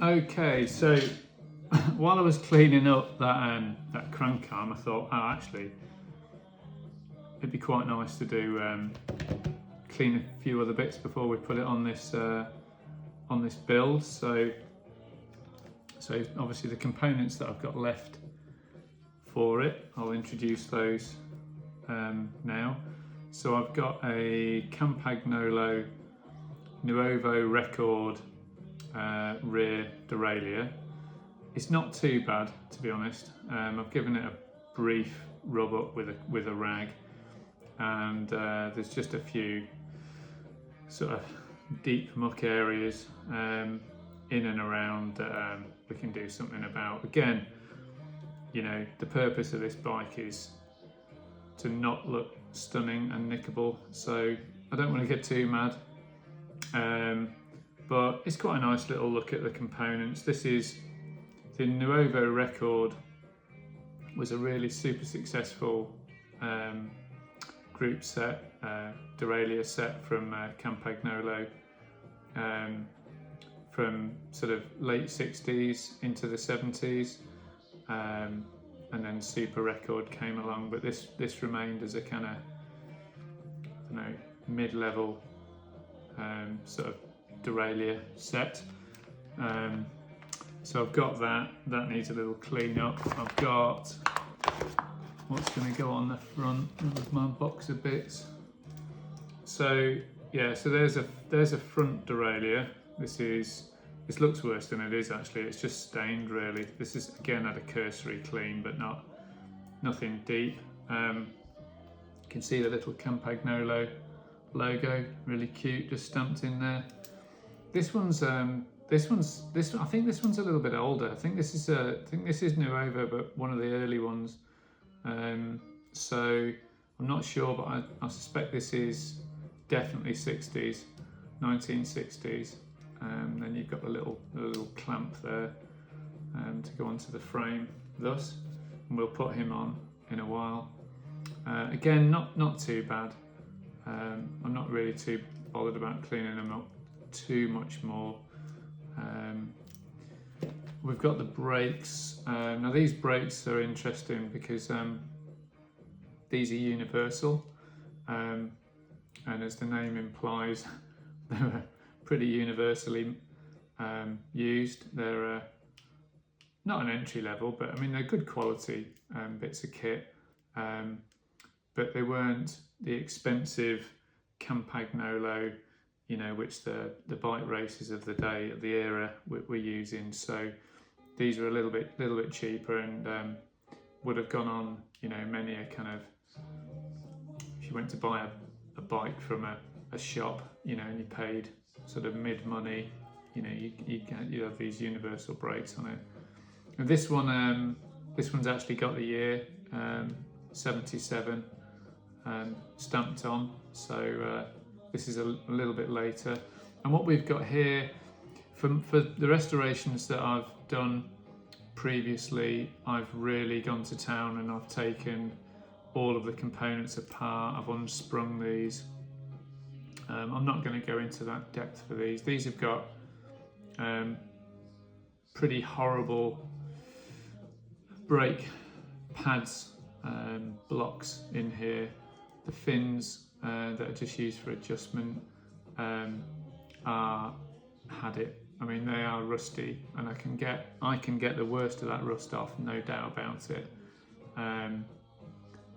Okay, so while I was cleaning up that crank arm, I thought, oh, actually, it'd be quite nice to do clean a few other bits before we put it on this build. So obviously the components that I've got left for it, I'll introduce those now. So I've got a Campagnolo Nuovo Record rear derailleur. It's not too bad, to be honest. I've given it a brief rub up with a rag, and there's just a few sort of deep muck areas in and around that we can do something about. Again, you know, the purpose of this bike is to not look stunning and nickable, so I don't want to get too mad. But it's quite a nice little look at the components. This is the Nuovo Record, was a really super successful group set, derailleur set from Campagnolo, from sort of late 60s into the 70s, and then Super Record came along, but this remained as a kind of, I don't know, mid-level sort of derailleur set. So I've got that needs a little clean up. I've got what's going to go on the front of my box of bits. So yeah, so there's a front derailleur. This looks worse than it is actually. It's just stained really. This is again had a cursory clean, but nothing deep. You can see the little Campagnolo logo, really cute, just stamped in there. I think this one's a little bit older. I think this is Nuovo, but one of the early ones. So I'm not sure, but I suspect this is definitely 60s, 1960s. Then you've got the little clamp there to go onto the frame, thus, and we'll put him on in a while. Again, not too bad. I'm not really too bothered about cleaning them up too much more. We've got the brakes. Now these brakes are interesting because these are universal, and as the name implies, they're pretty universally used. They're not an entry level, but I mean they're good quality bits of kit, but they weren't the expensive Campagnolo, you know, which the bike races of the day, of the era, were using. So these are a little bit cheaper, and would have gone on, you know, many a kind of, if you went to buy a bike from a shop, you know, and you paid sort of mid money, you know, you have these universal brakes on it. And this one's actually got the year 77 stamped on, so this is a little bit later. And what we've got here, for the restorations that I've done previously, I've really gone to town and I've taken all of the components apart. I've unsprung these. I'm not going to go into that depth for these. These have got pretty horrible brake pads, blocks in here. The fins that are just used for adjustment had it. I mean, they are rusty, and I can get the worst of that rust off, no doubt about it.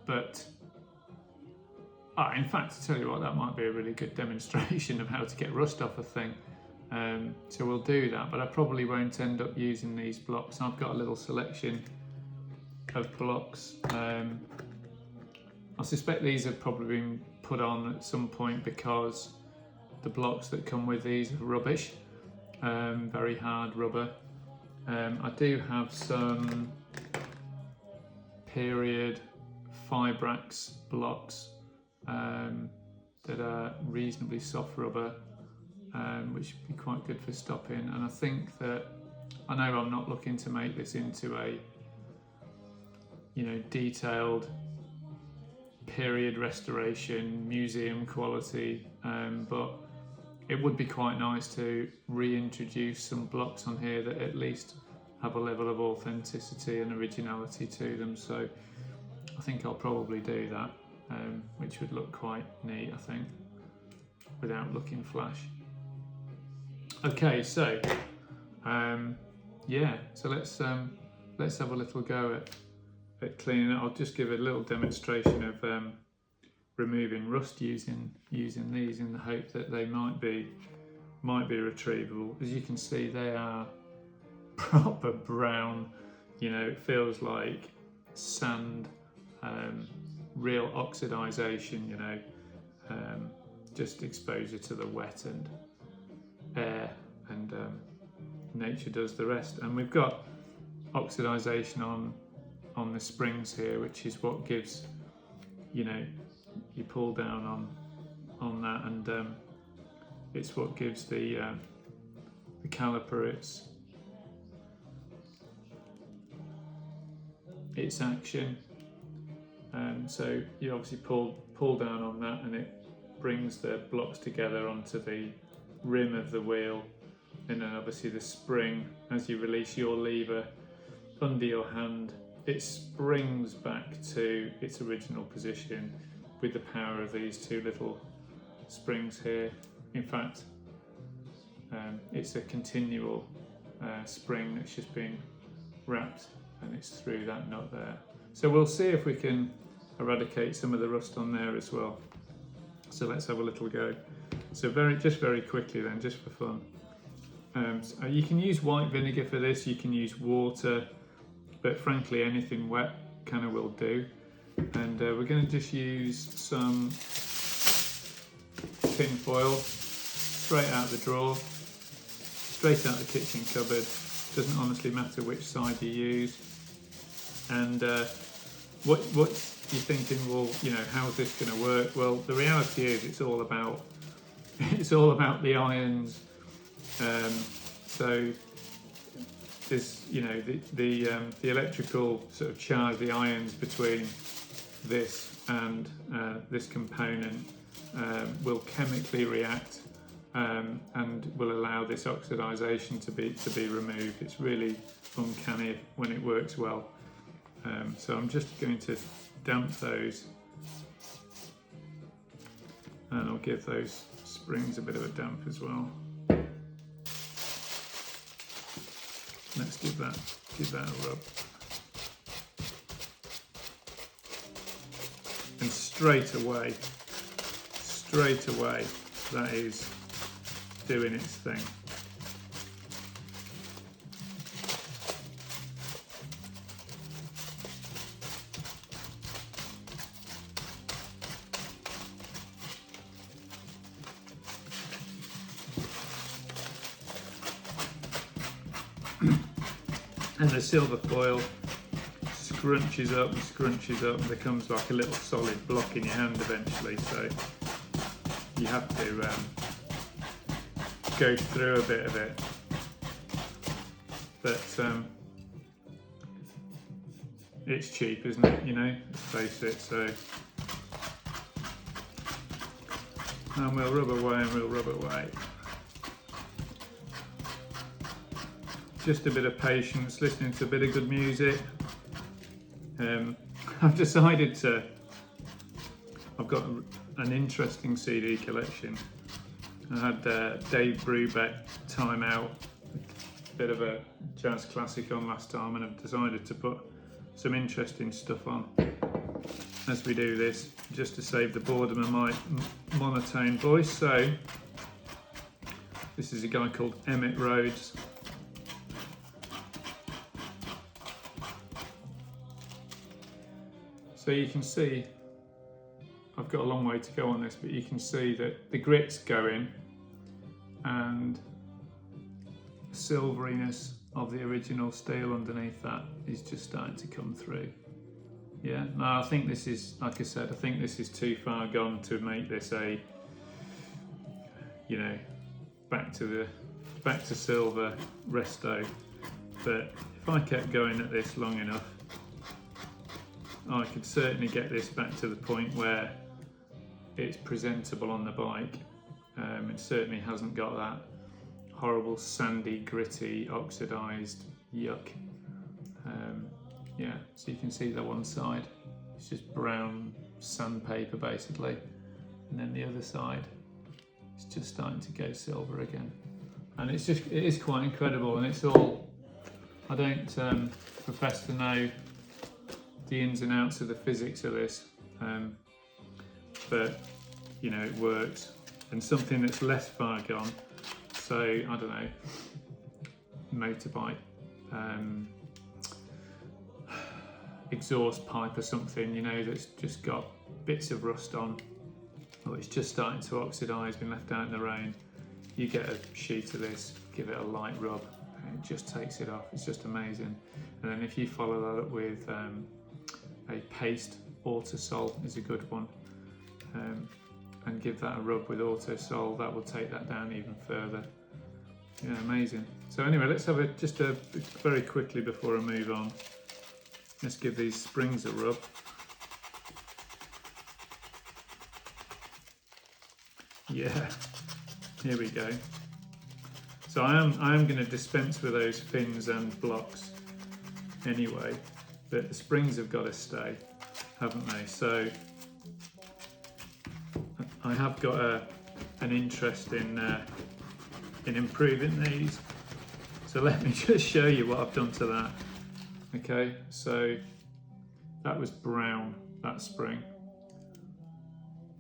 But in fact, to tell you what, that might be a really good demonstration of how to get rust off a thing. So we'll do that, but I probably won't end up using these blocks. I've got a little selection of blocks. I suspect these have probably been put on at some point because the blocks that come with these are rubbish, very hard rubber. I do have some period Fibrax blocks that are reasonably soft rubber, which would be quite good for stopping. And I think that, I know I'm not looking to make this into a, you know, detailed period restoration museum quality, but it would be quite nice to reintroduce some blocks on here that at least have a level of authenticity and originality to them. So I think I'll probably do that, which would look quite neat, I think, without looking flash. Okay, so yeah, so let's have a little go at cleaning it. I'll just give a little demonstration of removing rust using these, in the hope that they might be retrievable. As you can see, they are proper brown. You know, it feels like sand, real oxidization. You know, just exposure to the wet and air, and nature does the rest. And we've got oxidization on the springs here, which is what gives, you know, you pull down on that, and it's what gives the caliper its action. So you obviously pull down on that, and it brings the blocks together onto the rim of the wheel, and then obviously the spring, as you release your lever under your hand, it springs back to its original position with the power of these two little springs here. In fact, it's a continual spring that's just been wrapped, and it's through that nut there. So we'll see if we can eradicate some of the rust on there as well. So let's have a little go. So just very quickly then, just for fun. So you can use white vinegar for this, you can use water, but frankly anything wet kind of will do. And we're going to just use some tin foil straight out the drawer, straight out the kitchen cupboard. Doesn't honestly matter which side you use. And what you're thinking, well, you know, how's this going to work? Well, the reality is it's all about the irons. So there's, you know, the electrical sort of charge, the ions between this and this component will chemically react and will allow this oxidization to be removed. It's really uncanny when it works well. So I'm just going to damp those, and I'll give those springs a bit of a damp as well. Let's give that a rub. And straight away, that is doing its thing. And the silver foil scrunches up and becomes like a little solid block in your hand eventually. So you have to go through a bit of it. But it's cheap, isn't it? You know, let's face it. So, and we'll rub away. Just a bit of patience, listening to a bit of good music. I've decided I've got an interesting CD collection. I had Dave Brubeck, Time Out, a bit of a jazz classic on last time, and I've decided to put some interesting stuff on as we do this, just to save the boredom of my monotone voice. So this is a guy called Emmett Rhodes. So you can see, I've got a long way to go on this, but you can see that the grit's going, and the silveriness of the original steel underneath that is just starting to come through. Yeah, no, I think this is, like I said, I think this is too far gone to make this a, you know, back to silver resto. But if I kept going at this long enough, I could certainly get this back to the point where it's presentable on the bike in and certainly hasn't got that horrible sandy, gritty, oxidized yuck. Yeah, so you can see the one side, it's just brown sandpaper basically, and then the other side, it's just starting to go silver again. And it is quite incredible, and it's all, I don't profess to know the ins and outs of the physics of this, but you know, it works. And something that's less far gone, so I don't know, motorbike exhaust pipe or something, you know, that's just got bits of rust on, or it's just starting to oxidise, been left out in the rain. You get a sheet of this, give it a light rub, and it just takes it off. It's just amazing. And then if you follow that up with a paste, Autosol is a good one, and give that a rub with Autosol, that will take that down even further. Yeah, amazing. So anyway, let's have just a very quickly before I move on, let's give these springs a rub. Yeah, here we go. So I am going to dispense with those fins and blocks anyway, but the springs have got to stay, haven't they? So I have got an interest in improving these. So let me just show you what I've done to that. Okay, so that was brown, that spring.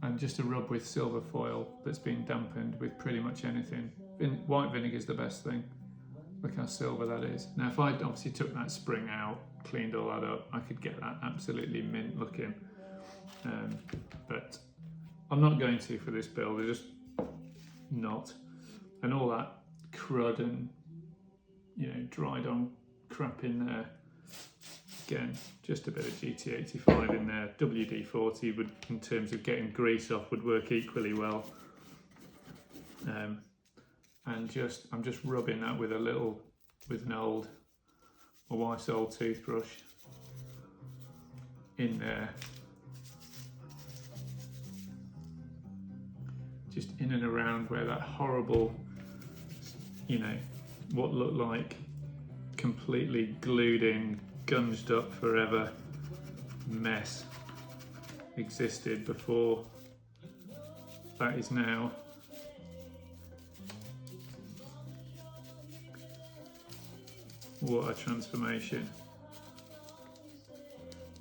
And just a rub with silver foil that's been dampened with pretty much anything. White vinegar is the best thing. Look how silver that is. Now if I obviously took that spring out, cleaned all that up, I could get that absolutely mint looking. But I'm not going to for this build, they're just not. And all that crud and, you know, dried on crap in there. Again, just a bit of GT85 in there. WD-40 would, in terms of getting grease off, would work equally well. And I'm just rubbing that with my wife's old toothbrush in there. Just in and around where that horrible, you know, what looked like completely glued in, gunged up forever mess existed before. That is now what a transformation.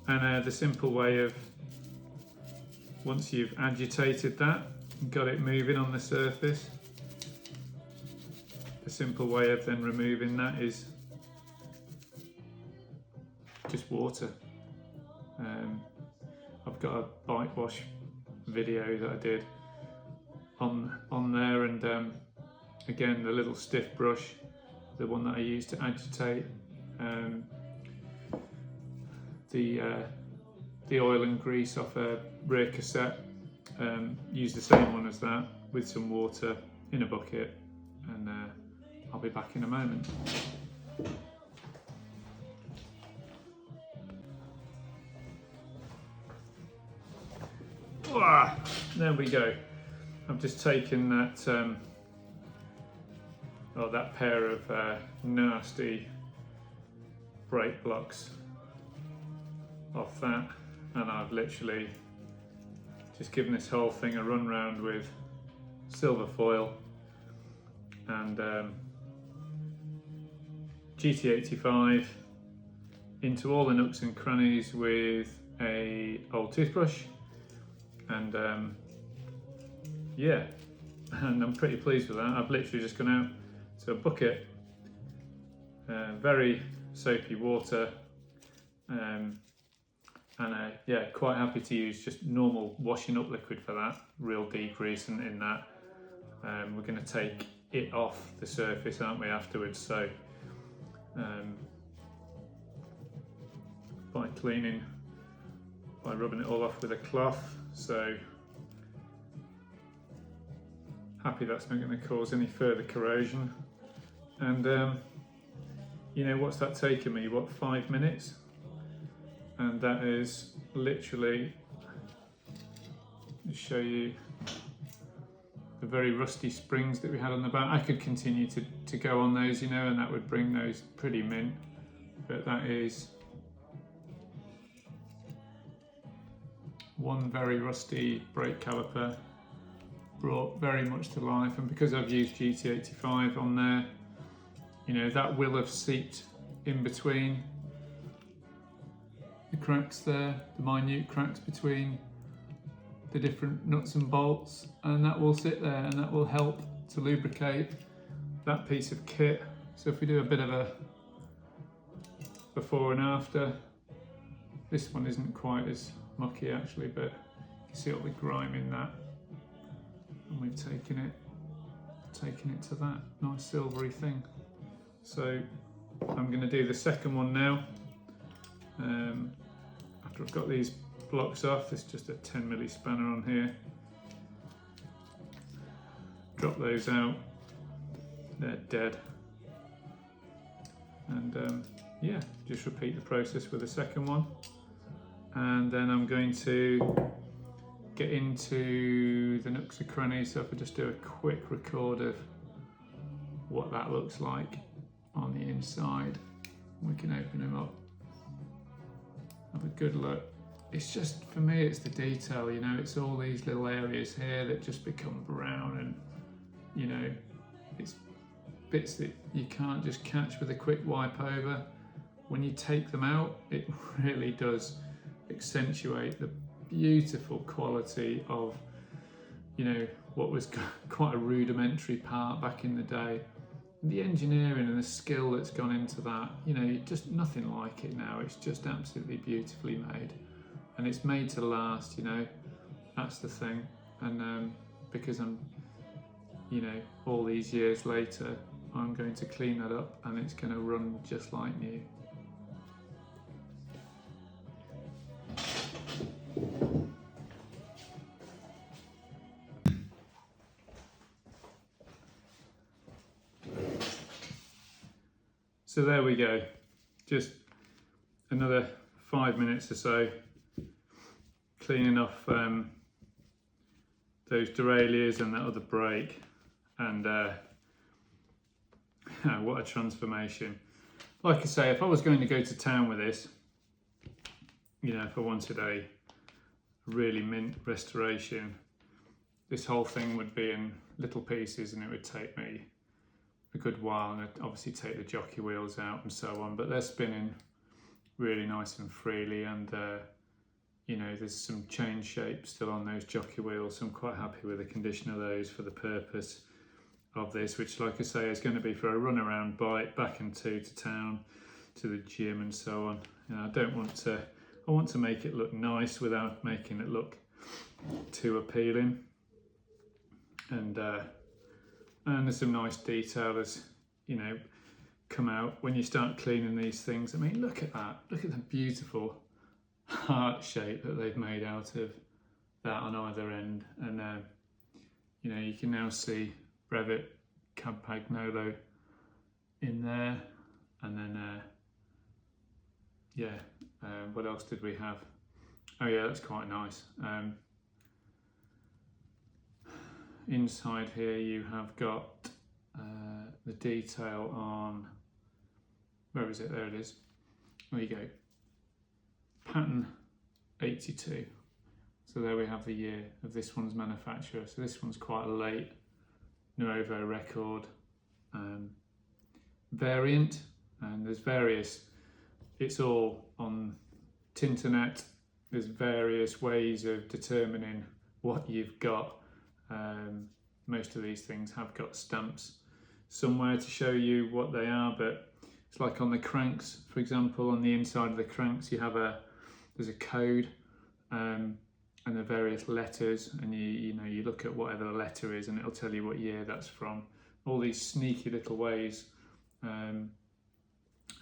And the simple way of, once you've agitated that and got it moving on the surface, the simple way of then removing that is just water. I've got a bike wash video that I did on there, and again the little stiff brush, the one that I use to agitate the oil and grease off a rear cassette, use the same one as that with some water in a bucket, and I'll be back in a moment. There we go. I've just taken that that pair of nasty brake blocks off that, and I've literally just given this whole thing a run round with silver foil and GT85 into all the nooks and crannies with a old toothbrush, and yeah, and I'm pretty pleased with that. I've literally just gone out to a bucket, very soapy water, and yeah, quite happy to use just normal washing up liquid for that, real deep grease in that. We're going to take it off the surface, aren't we, afterwards, so by rubbing it all off with a cloth. So happy that's not going to cause any further corrosion. And you know, what's that taken me? What, 5 minutes? And that is literally, to show you the very rusty springs that we had on the back. I could continue to go on those, you know, and that would bring those pretty mint, but that is one very rusty brake caliper brought very much to life. And because I've used GT85 on there, you know, that will have seeped in between the cracks there, the minute cracks between the different nuts and bolts, and that will sit there and that will help to lubricate that piece of kit. So if we do a bit of a before and after, this one isn't quite as mucky actually, but you can see all the grime in that, and we've taken it to that nice silvery thing. So I'm going to do the second one now. After I've got these blocks off, there's just a 10mm spanner on here. Drop those out, they're dead. And yeah, just repeat the process with the second one. And then I'm going to get into the nooks and crannies, so if I just do a quick record of what that looks like on the inside, we can open them up, have a good look. It's just, for me, it's the detail, you know, it's all these little areas here that just become brown, and you know, it's bits that you can't just catch with a quick wipe over. When you take them out, it really does accentuate the beautiful quality of, you know, what was quite a rudimentary part back in the day. The engineering and the skill that's gone into that, you know, just nothing like it now. It's just absolutely beautifully made, and it's made to last, you know, that's the thing. And because I'm, you know, all these years later, I'm going to clean that up and it's going to run just like new. So there we go, just another 5 minutes or so cleaning off those derailleurs and that other brake, and what a transformation. Like I say, if I was going to go to town with this, you know, if I wanted a really mint restoration, this whole thing would be in little pieces and it would take me a good while, and I'd obviously take the jockey wheels out and so on, but they're spinning really nice and freely, and you know, there's some chain shape still on those jockey wheels, so I'm quite happy with the condition of those for the purpose of this, which, like I say, is going to be for a run around bike back into town, to the gym and so on. You know, I want to make it look nice without making it look too appealing, and there's some nice detail as, you know, come out when you start cleaning these things. I mean, look at that. Look at the beautiful heart shape that they've made out of that on either end. And, you know, you can now see Brevett Campagnolo in there. And then, what else did we have? Oh yeah, that's quite nice. Inside here you have got the detail on, where is it? There it is. There you go. Pattern 82. So there we have the year of this one's manufacturer. So this one's quite a late Nuovo record variant, and there's various, it's all on Tinternet. There's various ways of determining what you've got. Most of these things have got stamps somewhere to show you what they are, but it's like on the cranks, for example, on the inside of the cranks you have there's a code and the various letters, and you look at whatever the letter is and it'll tell you what year that's from. All these sneaky little ways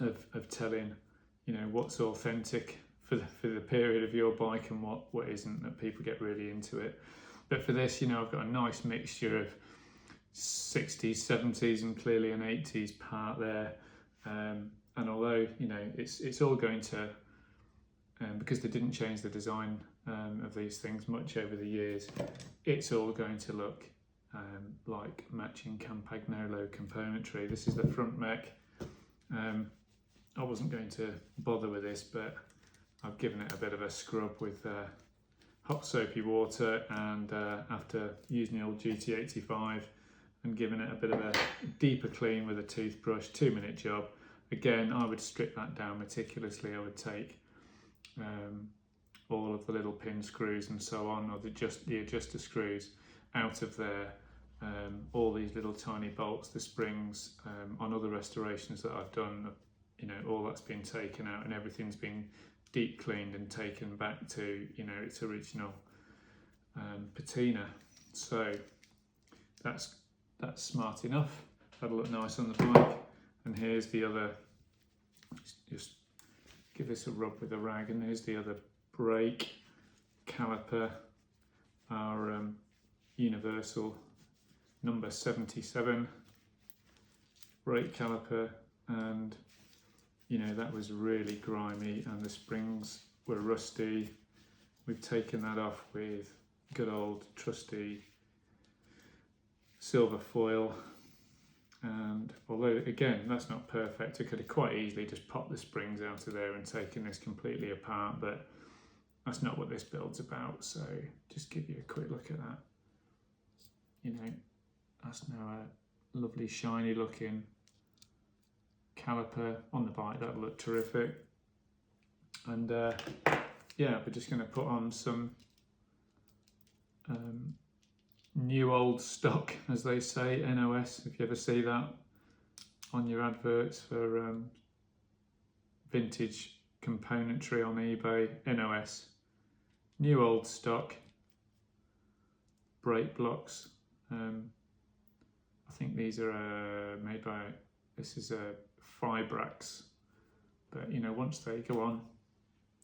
of telling, you know, what's authentic for the period of your bike and what isn't, that people get really into it. But for this, you know, I've got a nice mixture of 60s, 70s and clearly an 80s part there. And although, you know, it's all going to, because they didn't change the design of these things much over the years, it's all going to look like matching Campagnolo componentry. This is the front mech. I wasn't going to bother with this, but I've given it a bit of a scrub with hot soapy water, and after using the old GT85 and giving it a bit of a deeper clean with a toothbrush, 2-minute job. Again, I would strip that down meticulously. I would take all of the little pin screws and so on, or the adjuster screws out of there. All these little tiny bolts, the springs, on other restorations that I've done, you know, all that's been taken out and everything's been deep cleaned and taken back to, you know, its original patina. So that's smart enough. That'll look nice on the bike. And here's the other, just give this a rub with a rag, and here's the other brake caliper, our universal number 77 brake caliper, and you know, that was really grimy and the springs were rusty. We've taken that off with good old trusty silver foil, and although again that's not perfect, I could have quite easily just popped the springs out of there and taken this completely apart, but that's not what this build's about. So just give you a quick look at that. You know, that's now a lovely shiny looking caliper on the bike. That'll look terrific. And yeah, we're just going to put on some new old stock, as they say, NOS, if you ever see that on your adverts for vintage componentry on eBay. NOS, new old stock brake blocks. I think these are made by, this is a Fibrax, but you know, once they go on,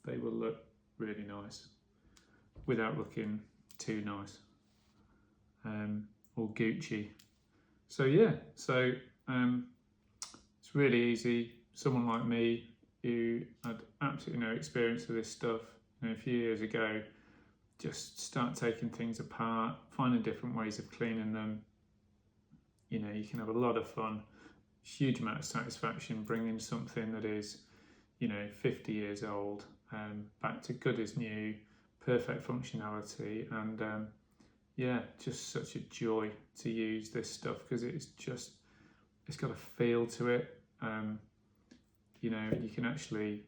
they will look really nice without looking too nice or Gucci. So yeah, so it's really easy. Someone like me who had absolutely no experience with this stuff, you know, a few years ago, just start taking things apart, finding different ways of cleaning them. You know, you can have a lot of fun, huge amount of satisfaction bringing something that is, you know, 50 years old back to good as new, perfect functionality, and yeah, just such a joy to use this stuff because it's got a feel to it. You know, you can actually,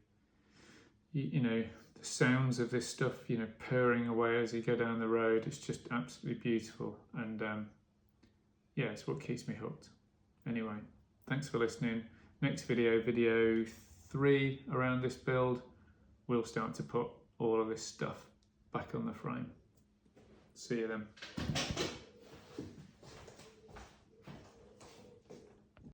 you know, the sounds of this stuff, you know, purring away as you go down the road, it's just absolutely beautiful, and yeah, it's what keeps me hooked. Anyway, thanks for listening. Next video, video 3 around this build, we'll start to put all of this stuff back on the frame. See you then.